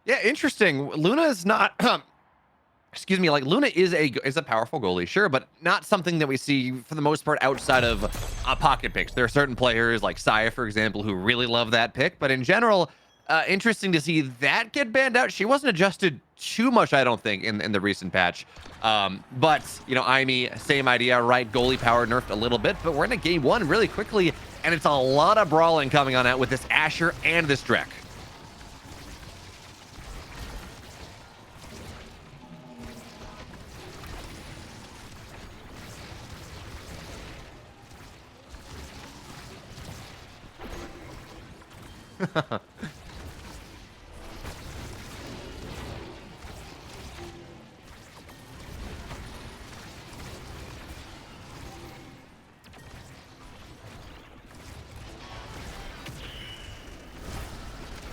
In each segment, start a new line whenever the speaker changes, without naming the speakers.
Yeah, interesting. Luna is not excuse me, like Luna is a powerful goalie, sure, but not something that we see for the most part outside of pocket picks. There are certain players like Saya, for example, who really love that pick, but in general, interesting to see that get banned out. She wasn't adjusted too much, I don't think, in the recent patch. But you know, Imi, same idea, right? Goalie power nerfed a little bit, but we're in a game one really quickly, and it's a lot of brawling coming on out with this Asher and this Drek.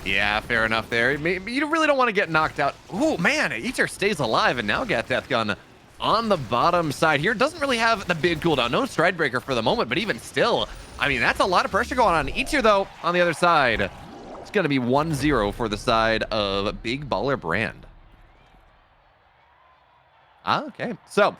Yeah, fair enough there. You really don't want to get knocked out. Oh, man, Eater stays alive and now got Death Gun on the bottom side here. Doesn't really have the big cooldown. No Stride Breaker for the moment, but even still, I mean, that's a lot of pressure going on. Eater, though, on the other side, it's going to be 1-0 for the side of Big Baller Brand. Okay, so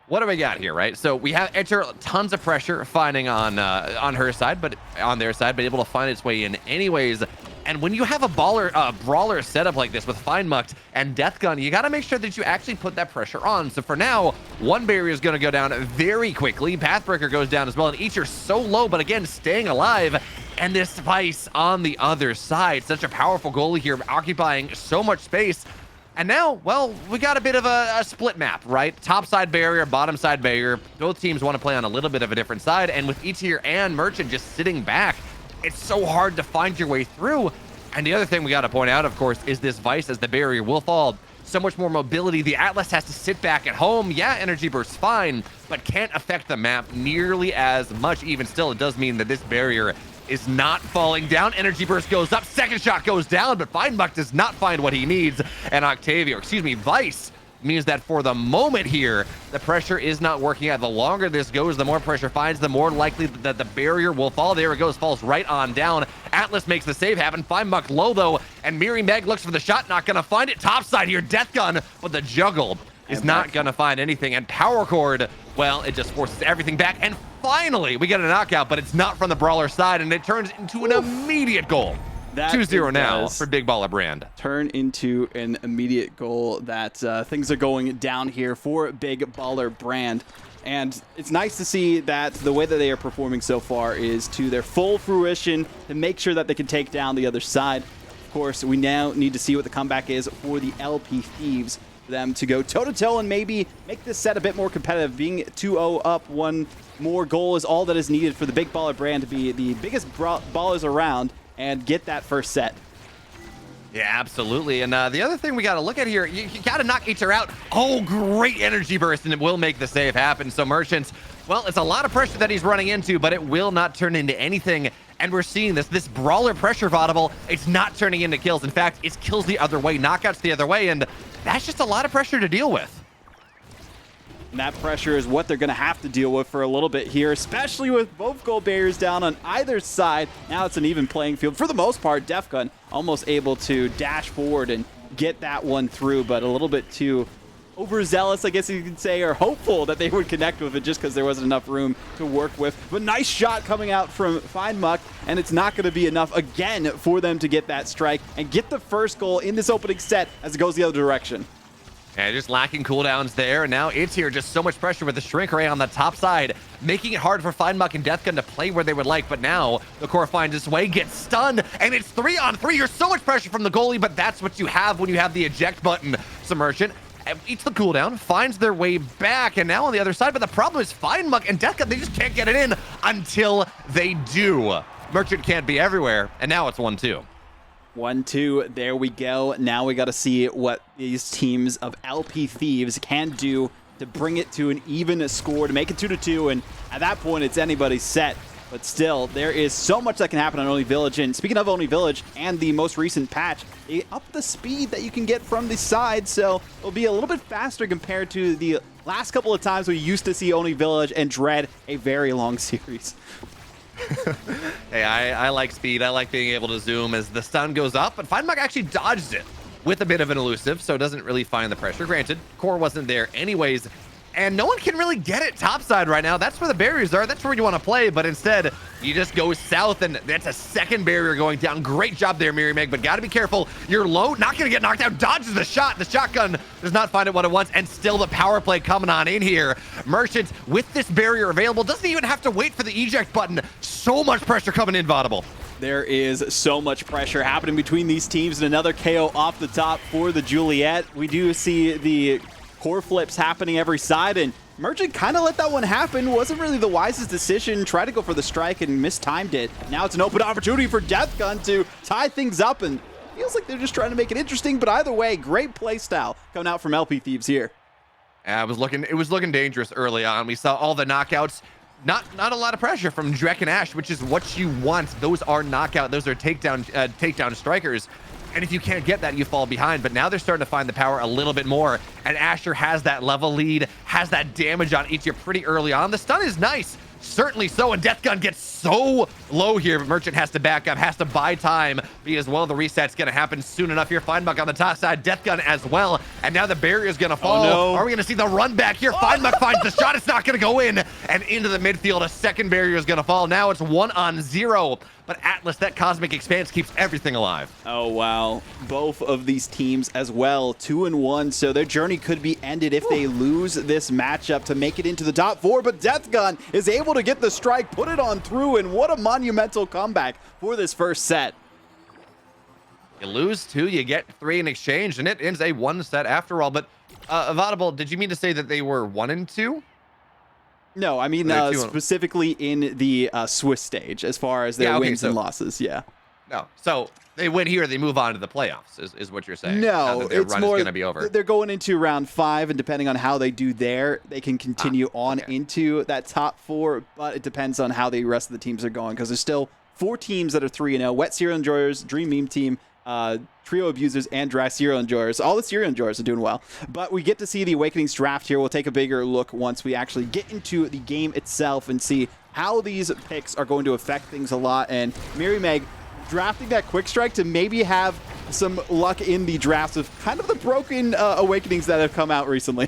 what do we got here, right? So we have Enter, tons of pressure finding on her side, but on their side, but able to find its way in anyways. And when you have a brawler setup like this with Find Mucked and Death Gun, you got to make sure that you actually put that pressure on. So for now, one barrier is going to go down very quickly. Pathbreaker goes down as well, and Eacher's so low, but again, staying alive. And this Vice on the other side, such a powerful goalie here, occupying so much space. And now, well, we got a bit of a split map, right? Top side barrier, bottom side barrier. Both teams want to play on a little bit of a different side. And with Eater and Merchant just sitting back, it's so hard to find your way through. And the other thing we got to point out, of course, is this Vice as the barrier will fall. So much more mobility. The Atlas has to sit back at home. Yeah, Energy Burst's fine, but can't affect the map nearly as much. Even still, it does mean that this barrier is not falling down. Energy Burst goes up. Second shot goes down, but Findmuck does not find what he needs. And Vice means that for the moment here, the pressure is not working out. The longer this goes, the more pressure finds, the more likely that the barrier will fall. There it goes, falls right on down. Atlas makes the save happen. Findmuck low though, and Miri Meg looks for the shot, not gonna find it. Topside here, Death Gun, but the juggle is not gonna find anything. And Power Chord, well, it just forces everything back. And finally, we get a knockout, but it's not from the Brawler side, and it turns into an immediate goal. 2-0 now for Big Baller Brand.
Turn into an immediate goal that things are going down here for Big Baller Brand. And it's nice to see that the way that they are performing so far is to their full fruition to make sure that they can take down the other side. Of course, we now need to see what the comeback is for the LP Thieves. For them to go toe-to-toe and maybe make this set a bit more competitive. Being 2-0 up, one more goal is all that is needed for the Big Baller Brand to be the biggest ballers around and get that first set.
Yeah, absolutely. And the other thing we got to look at here, you got to knock Eater out. Oh, great Energy Burst, and it will make the save happen. So Merchants, well, it's a lot of pressure that he's running into, but it will not turn into anything. And we're seeing this brawler pressure Vodible. It's not turning into kills. In fact, it's kills the other way, knockouts the other way, and that's just a lot of pressure to deal with.
And that pressure is what they're going to have to deal with for a little bit here, especially with both goal barriers down on either side. Now it's an even playing field. For the most part, Death Gun almost able to dash forward and get that one through, but a little bit too overzealous, I guess you could say, or hopeful that they would connect with it just because there wasn't enough room to work with. But nice shot coming out from Findmuck, and it's not going to be enough again for them to get that strike and get the first goal in this opening set as it goes the other direction.
And just lacking cooldowns there, and now it's here, just so much pressure with the Shrink Ray on the top side, making it hard for Findmuck and Death Gun to play where they would like, but now the core finds its way, gets stunned, and it's 3-on-3. There's so much pressure from the goalie, but that's what you have when you have the eject button. Submergent eats the cooldown, finds their way back, and now on the other side, but the problem is Findmuck and Death Gun, they just can't get it in until they do. Merchant can't be everywhere, and now it's 1-2.
1-2, there we go. Now we got to see what these teams of LP Thieves can do to bring it to an even score, to make it 2-2, and at that point, it's anybody's set. But still, there is so much that can happen on Only Village, and speaking of Only Village and the most recent patch, they upped the speed that you can get from the side, so it'll be a little bit faster compared to the last couple of times we used to see Only Village and dread a very long series. Hey,
I like speed. I like being able to zoom as the stun goes up, but Findmuck actually dodges it with a bit of an elusive, so it doesn't really find the pressure. Granted, core wasn't there anyways, and no one can really get it topside right now. That's where the barriers are. That's where you want to play, but instead, you just go south, and that's a second barrier going down. Great job there, Meg, but got to be careful. You're low, not going to get knocked out. Dodges the shot. The shotgun does not find it what it wants, and still the power play coming on in here. Merchant, with this barrier available, doesn't even have to wait for the eject button. So much pressure coming in, Vodible.
There is so much pressure happening between these teams, and another KO off the top for the Juliet. We do see the core flips happening every side, and Merchant kind of let that one happen. Wasn't really the wisest decision. Tried to go for the strike and mistimed it. Now it's an open opportunity for Deathgun to tie things up, and feels like they're just trying to make it interesting, but either way, great play style coming out from LP Thieves here.
It was looking dangerous early on. We saw all the knockouts. Not a lot of pressure from Drek and Ash, which is what you want. Those are knockout. Those are takedown strikers. And if you can't get that, you fall behind. But now they're starting to find the power a little bit more. And Asher has that level lead, has that damage on each pretty early on. The stun is nice. Certainly so, and Deathgun gets so low here, but Merchant has to back up, has to buy time, because, well, the reset's going to happen soon enough here. Feinbuck on the top side, Deathgun as well, and now the barrier is going to fall.
Oh, no.
Are we going to see the run back here? Feinbuck finds the shot. It's not going to go in, and into the midfield, a second barrier is going to fall. Now it's 1-0, but Atlas, that cosmic expanse, keeps everything alive.
Oh, wow. Both of these teams as well, 2-1, so their journey could be ended if they lose this matchup to make it into the top 4, but Deathgun is able to get the strike, put it on through, and what a monumental comeback for this first set.
You lose 2, you get 3 in exchange, and it ends a 1 set after all. But Vodible, did you mean to say that they were 1-2?
No, I mean specifically in the Swiss stage, as far as their wins and losses. Yeah.
No, so they win here, they move on to the playoffs, is what you're saying.
No,
their
it's
run
more
is gonna be over.
They're going into round 5, and depending on how they do there, they can continue on into that top 4. But it depends on how the rest of the teams are going, because there's still 4 teams that are 3-0: Wet Serial Enjoyers, Dream Meme Team, Trio Abusers, and Dry Serial Enjoyers. All the Serial Enjoyers are doing well. But we get to see the Awakenings draft here. We'll take a bigger look once we actually get into the game itself and see how these picks are going to affect things a lot. And Meg drafting that quick strike to maybe have some luck in the drafts of kind of the broken Awakenings that have come out recently.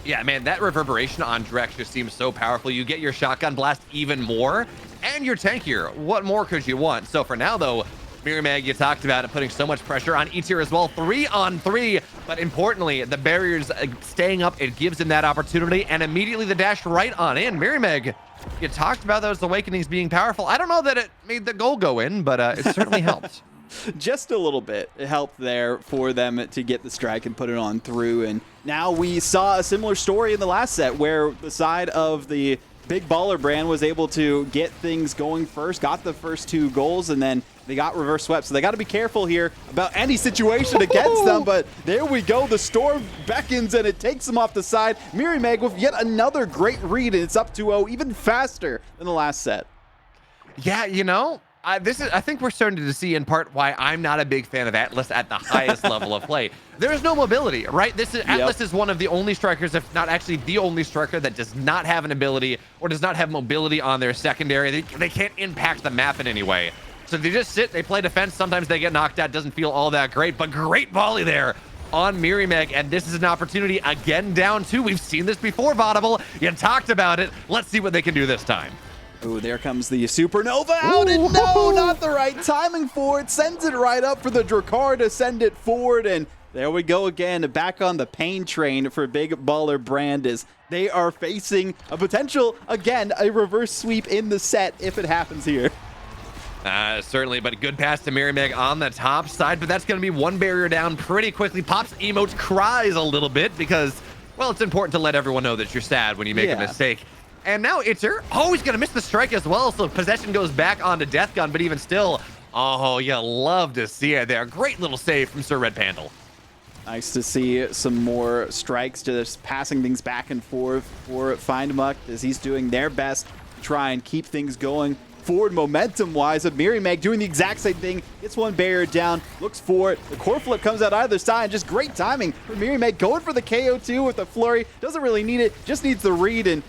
Yeah, man, that reverberation on Drek just seems so powerful. You get your shotgun blast even more, and you're tankier. What more could you want? So for now, though, Meg, you talked about it, putting so much pressure on E-tier as well. 3-on-3, but importantly, the barriers staying up, it gives him that opportunity, and immediately the dash right on in. Meg, you talked about those Awakenings being powerful. I don't know that it made the goal go in, but it certainly helped.
Just a little bit. It helped there for them to get the strike and put it on through. And now we saw a similar story in the last set, where the side of the Big Baller brand was able to get things going first, got the first 2 goals, and then they got reverse swept. So they got to be careful here about any situation against them. But there we go. The storm beckons, and it takes them off the side. Meg with yet another great read, and it's up 2-0, even faster than the last set.
Yeah, you know, I think we're starting to see in part why I'm not a big fan of Atlas at the highest level of play. There is no mobility, right? Atlas is one of the only strikers, if not actually the only striker, that does not have an ability or does not have mobility on their secondary. They can't impact the map in any way. So they just sit, they play defense. Sometimes they get knocked out. Doesn't feel all that great, but great volley there on Meg, and this is an opportunity again down 2. We've seen this before, Vodible. You talked about it. Let's see what they can do this time.
Oh, there comes the Supernova out, and no, not the right timing for it. Sends it right up for the Drakkar to send it forward, and there we go again, back on the pain train for Big Baller brand, as they are facing a potential, again, a reverse sweep in the set if it happens here.
Certainly, but good pass to Meg on the top side, but that's going to be 1 barrier down pretty quickly. Pops emotes, cries a little bit because, well, it's important to let everyone know that you're sad when you make a mistake. And now Itzer, he's going to miss the strike as well, so possession goes back onto Deathgun, but even still, you love to see it there. Great little save from Sir Red Pandal.
Nice to see some more strikes, just passing things back and forth for Findmuck as he's doing their best to try and keep things going forward momentum-wise. Of Meg doing the exact same thing. Gets 1 barrier down, looks for it. The core flip comes out either side. Just great timing for Meg going for the KO2 with the flurry. Doesn't really need it, just needs the read, and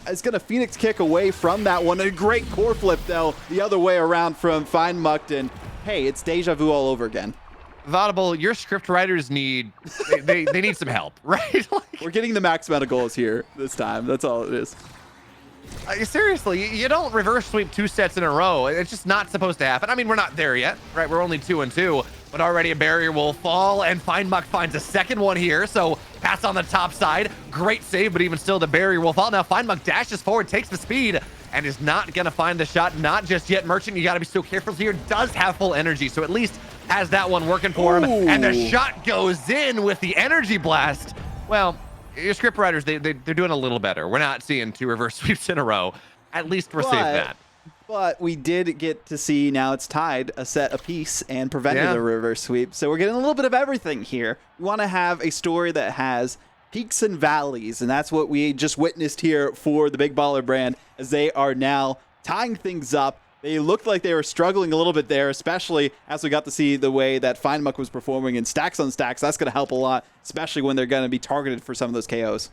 is going to Phoenix kick away from that one. A great core flip, though, the other way around from Feinmuck, and hey, it's deja vu all over again.
Vodible, your script writers need they need some help, right? Like,
We're getting the max amount of goals here this time. That's all it is.
seriously, you don't reverse sweep 2 sets in a row. It's just not supposed to happen. I mean, we're not there yet, right? We're only 2-2, but already a barrier will fall, and Feinmuck finds a second one here. So pass on the top side. Great save, but even still, the barrier will fall. Now Feinmuck dashes forward, takes the speed, and is not going to find the shot. Not just yet. Merchant, you got to be so careful here. Does have full energy, so at least has that one working for him.
Ooh.
And the shot goes in with the energy blast. Well, your script writers, they're doing a little better. We're not seeing 2 reverse sweeps in a row. At least we're safe that.
But we did get to see, now it's tied, a set apiece and prevented a reverse sweep. So we're getting a little bit of everything here. We want to have a story that has peaks and valleys, and that's what we just witnessed here for the Big Baller brand, as they are now tying things up. They looked like they were struggling a little bit there, especially as we got to see the way that Feinmuck was performing in stacks on stacks. That's going to help a lot, especially when they're going to be targeted for some of those KOs.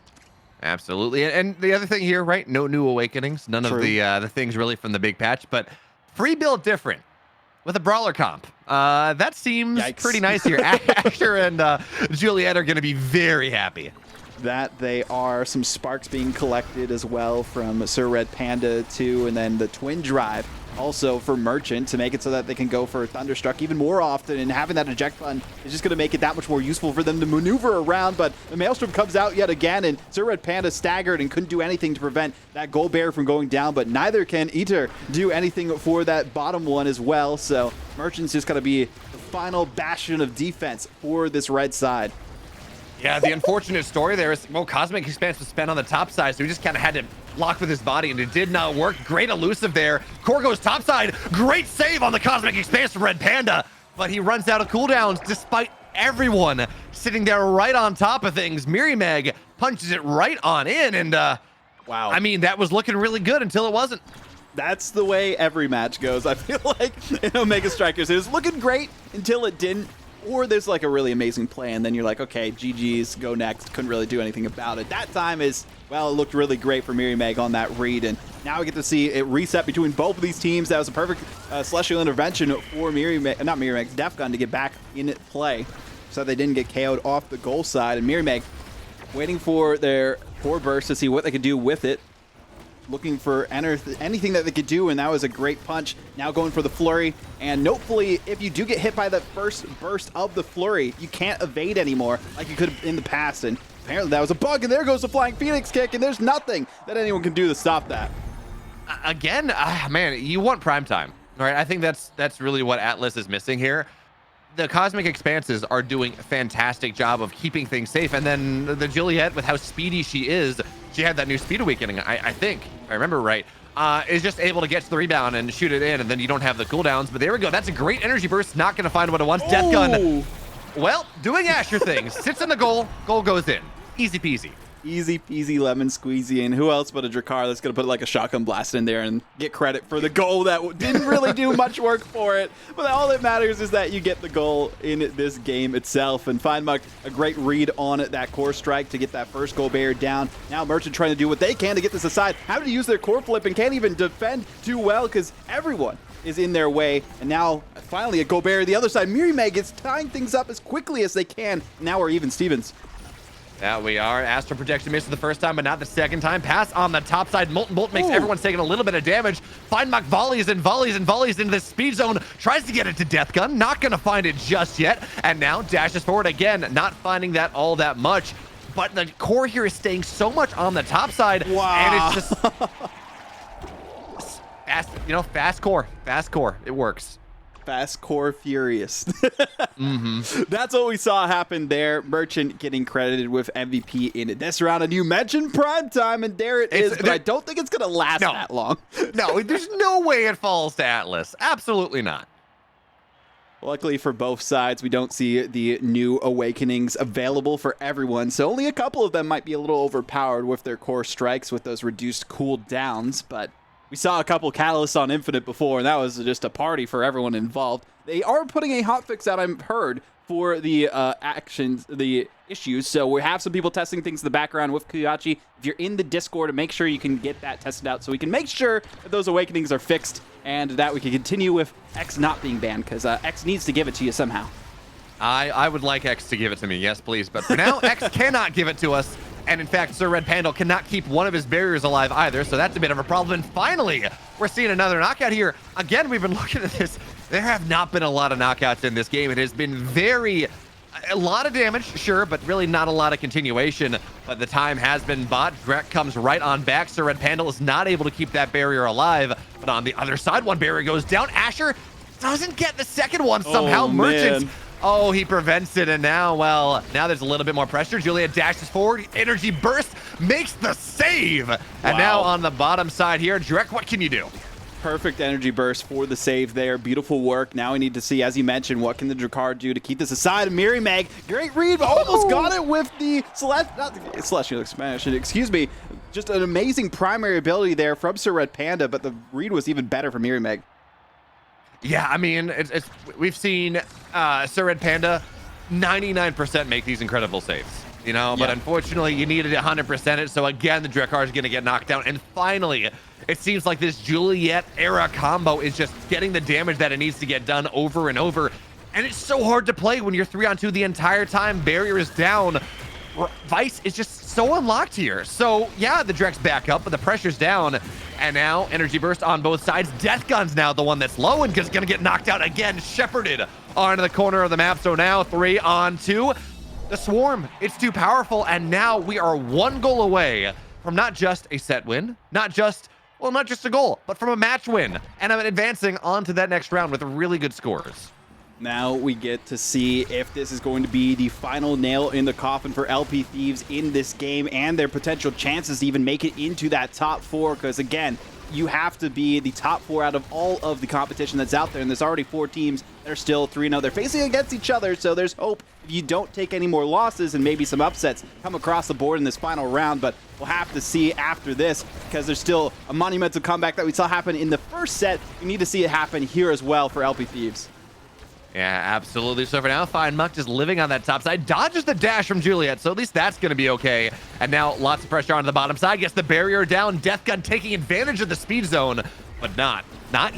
Absolutely. And the other thing here, right? No new awakenings. None of the things really from the big patch, but free build different with a brawler comp. That seems pretty nice here. Asher and Juliet are going to be very happy.
That they are. Some sparks being collected as well from Sir Red Panda too, and then the twin drive also for Merchant to make it so that they can go for Thunderstruck even more often, and having that eject button is just going to make it that much more useful for them to maneuver around. But the Maelstrom comes out yet again, and Sir Red Panda staggered and couldn't do anything to prevent that gold bear from going down, but neither can Eater do anything for that bottom one as well. So Merchant's just going to be the final bastion of defense for this red side.
Yeah, the unfortunate story there is, well, Cosmic Expanse was spent on the top side, so he just kind of had to lock with his body, and it did not work. Great elusive there. Core goes top side. Great save on the Cosmic Expanse from Red Panda, but he runs out of cooldowns despite everyone sitting there right on top of things. Mirimeg punches it right on in, and wow. I mean, that was looking really good until it wasn't.
That's the way every match goes. I feel like in Omega Strikers, it was looking great until it didn't. Or there's like a really amazing play, and then you're like, okay, GG's, go next. Couldn't really do anything about it. That time is, well, it looked really great for Mirimeg on that read, and now we get to see it reset between both of these teams. That was a perfect celestial intervention for Mirimeg, not Mirimeg, Defgun to get back in play, so they didn't get KO'd off the goal side. And Mirimeg waiting for their core burst to see what they could do with it. Looking for anything that they could do, and that was a great punch. Now going for the flurry, and hopefully if you do get hit by the first burst of the flurry, you can't evade anymore like you could have in the past, and apparently that was a bug, and there goes the flying phoenix kick, and there's nothing that anyone can do to stop that.
Again, man, you want prime time, right? I think that's really what Atlas is missing here. The Cosmic Expanses are doing a fantastic job of keeping things safe, and then the Juliet, with how speedy she is, she had that new speed awakening, I think, if I remember right, is just able to get to the rebound and shoot it in, and then you don't have the cooldowns. But there we go. That's a great energy burst. Not going to find what it wants. Death Gun, well, doing Asher things. Sits in the goal. Goal goes in. Easy peasy.
Easy peasy lemon squeezy, and who else but a Drakkar that's going to put like a shotgun blast in there and get credit for the goal that didn't really do much work for it. But all that matters is that you get the goal in this game itself. And Feinmuck, a great read on that core strike to get that first goal barrier down. Now Merchant trying to do what they can to get this aside. Having to use their core flip and can't even defend too well because everyone is in their way. And now finally a goal barrier the other side. Mirimeg is tying things up as quickly as they can. Now we're even Stevens.
Yeah, we are. Astral Projection missed the first time, but not the second time. Pass on the top side. Molten Bolt makes everyone's taking a little bit of damage. Feinmuck volleys and volleys and volleys into the speed zone. Tries to get it to Death Gun. Not going to find it just yet. And now dashes forward again. Not finding that all that much. But the core here is staying so much on the top side.
Wow.
And it's just fast, fast core. Fast core. It works.
Fast core furious. That's what we saw happen there. Merchant getting credited with MVP in this round. And you mentioned prime time, and there it is. But I don't think it's going to last that long.
No, there's no way it falls to Atlas. Absolutely not.
Luckily for both sides, we don't see the new awakenings available for everyone. So only a couple of them might be a little overpowered with their core strikes with those reduced cooldowns. But we saw a couple Catalysts on Infinite before, and that was just a party for everyone involved. They are putting a hotfix out, I've heard, for the the issues. So we have some people testing things in the background with Kuyachi. If you're in the Discord, make sure you can get that tested out so we can make sure that those awakenings are fixed and that we can continue with X not being banned, because X needs to give it to you somehow.
I would like X to give it to me, yes please. But for now, X cannot give it to us. And in fact, Sir Red Panda cannot keep one of his barriers alive either, so that's a bit of a problem. And finally, we're seeing another knockout here. Again, we've been looking at this. There have not been a lot of knockouts in this game. It has been a lot of damage, sure, but really not a lot of continuation. But the time has been bought. Drek comes right on back. Sir Red Panda is not able to keep that barrier alive. But on the other side, one barrier goes down. Asher doesn't get the second one somehow.
Oh,
Merchant.
man.
Oh, he prevents it, and now there's a little bit more pressure. Juliet dashes forward. Energy burst makes the save. And now on the bottom side here, Drek, what can you do?
Perfect energy burst for the save there. Beautiful work. Now we need to see, as you mentioned, what can the Drakkar do to keep this aside. Miri Meg, great read, but almost got it with the Celestial Expansion, excuse me. Just an amazing primary ability there from Sir Red Panda, but the read was even better for Miri Meg.
Yeah, I mean, we've seen Sir Red Panda 99% make these incredible saves, you know, but unfortunately you needed 100% it. So again, the Drakkar is going to get knocked down. And finally, it seems like this Juliet era combo is just getting the damage that it needs to get done over and over. And it's so hard to play when you're 3-on-2 the entire time. Barrier is down. Vice is just so unlocked here. So yeah, the Drek's back up, but the pressure's down. And now energy burst on both sides. Death Gun's now the one that's low and is gonna get knocked out again, shepherded onto the corner of the map. So now 3-on-2. The Swarm, it's too powerful. And now we are one goal away from not just a set win, not just a goal, but from a match win. And I'm advancing on to that next round with really good scores.
Now we get to see if this is going to be the final nail in the coffin for LP Thieves in this game and their potential chances to even make it into that top 4. Because again, you have to be the top 4 out of all of the competition that's out there. And there's already 4 teams that are still 3-0. They're facing against each other. So there's hope if you don't take any more losses and maybe some upsets come across the board in this final round. But we'll have to see after this, because there's still a monumental comeback that we saw happen in the first set. We need to see it happen here as well for LP Thieves.
Yeah, absolutely. So for now, Fine Muck just living on that top side. Dodges the dash from Juliet, so at least that's going to be okay. And now lots of pressure onto the bottom side. Gets the barrier down. Death Gun taking advantage of the speed zone, but not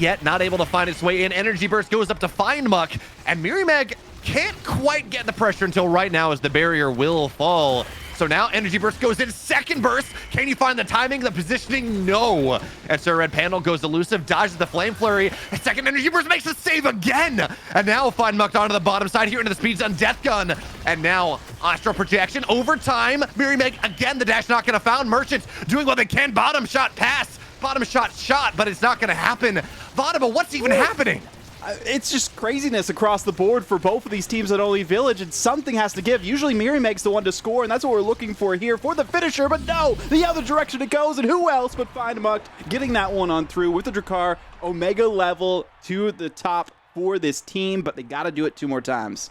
yet. Not able to find its way in. Energy Burst goes up to Fine Muck, and Miri Meg can't quite get the pressure until right now as the barrier will fall. So now Energy Burst goes in. Second burst. Can you find the timing, the positioning? No. And Sir Red Panel goes elusive, dodges the Flame Flurry. And second Energy Burst makes the save again. And now Fine Mucked onto the bottom side here into the speed zone. Death Gun. And now Astral Projection over time. Miri Meg again. The dash not going to found. Merchants doing what they can. Bottom shot pass. Bottom shot, but it's not going to happen. Vodible, what's even happening?
It's just craziness across the board for both of these teams at Only Village, and something has to give. Usually Miri makes the one to score, and that's what we're looking for here for the finisher, but no, the other direction it goes, and who else but Find Mucked getting that one on through with the Drakkar. Omega level to the top for this team, but they got to do it 2 more times.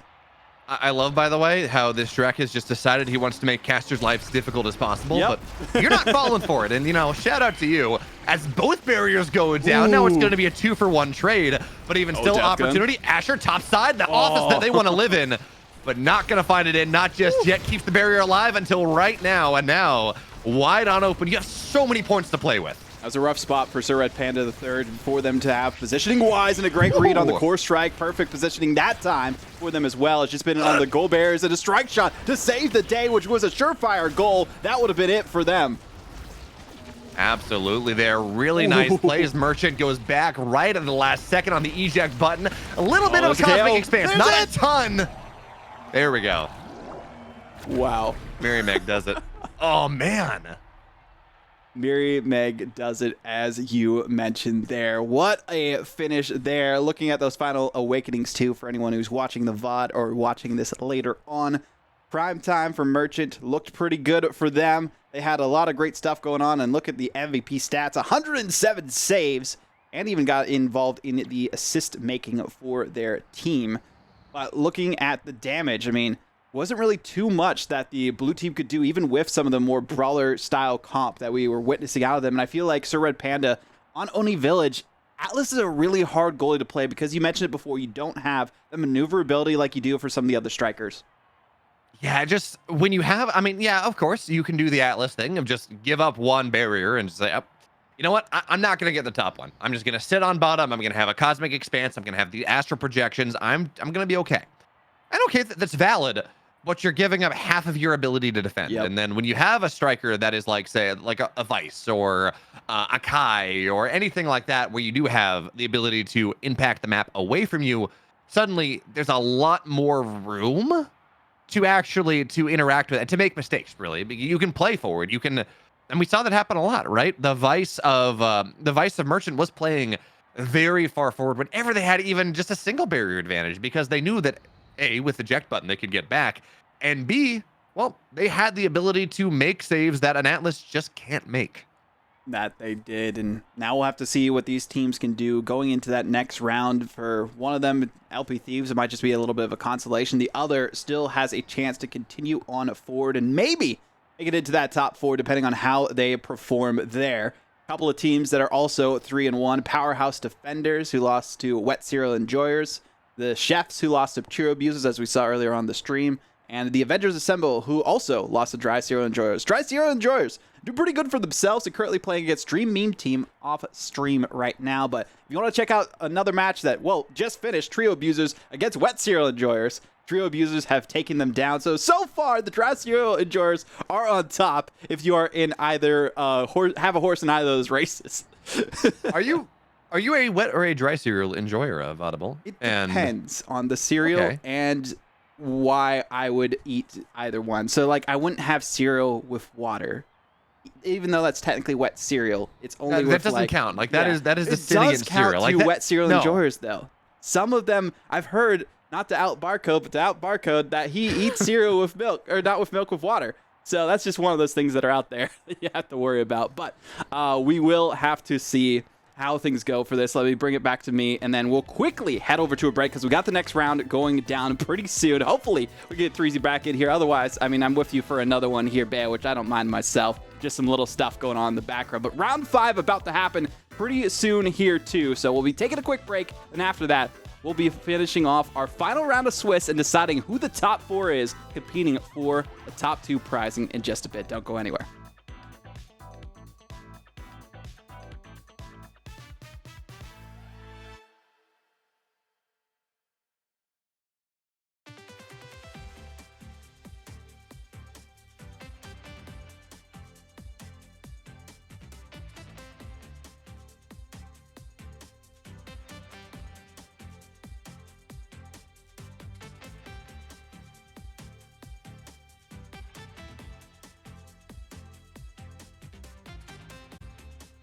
I love, by the way, how this Drek has just decided he wants to make casters' lives as difficult as possible, but you're not falling for it. And, you know, shout out to you. As both barriers go down, now it's going to be a 2-for-1 trade, but even still opportunity. Asher, top side, the office that they want to live in, but not going to find it in, not just yet. Keeps the barrier alive until right now, and now wide on open. You have so many points to play with.
That was a rough spot for Sir Red Panda III for them to have positioning-wise, and a great read on the core strike. Perfect positioning that time for them as well. It's just been on the goal bearers and a strike shot to save the day, which was a surefire goal. That would have been it for them.
Absolutely there. Really nice plays. Merchant goes back right at the last second on the eject button. A little bit of a cosmic expanse.
There's
not a ton. There we go.
Wow.
Miri Meg does it. Oh, man.
Miri Meg does it as you mentioned there. What a finish there. Looking at those final awakenings too for anyone who's watching the VOD or watching this later on. Prime time for Merchant looked pretty good for them. They had a lot of great stuff going on, and look at the MVP stats. 107 saves, and even got involved in the assist making for their team. But looking at the damage, I mean, wasn't really too much that the blue team could do, even with some of the more brawler style comp that we were witnessing out of them. And I feel like Sir Red Panda on Oni Village, Atlas is a really hard goalie to play because you mentioned it before, you don't have the maneuverability like you do for some of the other strikers.
Yeah, just when you have, I mean, yeah, of course, you can do the Atlas thing of just give up one barrier and say, oh, you know what, I'm not going to get the top one. I'm just going to sit on bottom. I'm going to have a cosmic expanse. I'm going to have the astral projections. I'm going to be okay. And okay, that's valid, but you're giving up half of your ability to defend.
Yep.
And then when you have a striker that is like, say, like a Vice or a Kai or anything like that, where you do have the ability to impact the map away from you, suddenly there's a lot more room to actually to interact with and to make mistakes. Really, you can play forward. You can, and we saw that happen a lot, right? The Vice of Merchant was playing very far forward whenever they had even just a single barrier advantage, because they knew that A, with the eject button, they could get back, and B, well, they had the ability to make saves that an Atlas just can't make.
That they did, and now we'll have to see what these teams can do going into that next round. For one of them, LP Thieves, it might just be a little bit of a consolation. The other still has a chance to continue on forward and maybe make it into that top 4, depending on how they perform there. A couple of teams that are also 3-1. Powerhouse Defenders, who lost to Wet Cereal Enjoyers. The Chefs, who lost to True Abusers, as we saw earlier on the stream. And the Avengers Assemble, who also lost to Dry Cereal Enjoyers. Dry Cereal Enjoyers do pretty good for themselves. They're currently playing against Dream Meme Team off stream right now. But if you want to check out another match that, well, just finished, Trio Abusers against Wet Cereal Enjoyers. Trio Abusers have taken them down. So far, the Dry Cereal Enjoyers are on top if you are in either, have a horse in either of those races.
Are you a wet or a dry cereal enjoyer of Vodible?
It depends on the cereal and why I would eat either one. So, like, I wouldn't have cereal with water, even though that's technically wet cereal. It's only
that doesn't count. Like that is the
it
Scythian
does count
cereal. Like
to Wet Cereal Enjoyers, though. Some of them I've heard, not to out barcode, but to out barcode, that he eats cereal with milk, or not with milk, with water. So that's just one of those things that are out there that you have to worry about. But we will have to see how things go for this. Let me bring it back to me, and then we'll quickly head over to a break because we got the next round going down pretty soon. Hopefully, we get Threezy back in here. Otherwise, I mean, I'm with you for another one here, Bear, which I don't mind myself. Just some little stuff going on in the background. But round 5 about to happen pretty soon here, too. So we'll be taking a quick break, and after that, we'll be finishing off our final round of Swiss and deciding who the top 4 is competing for the top 2 prizing in just a bit. Don't go anywhere.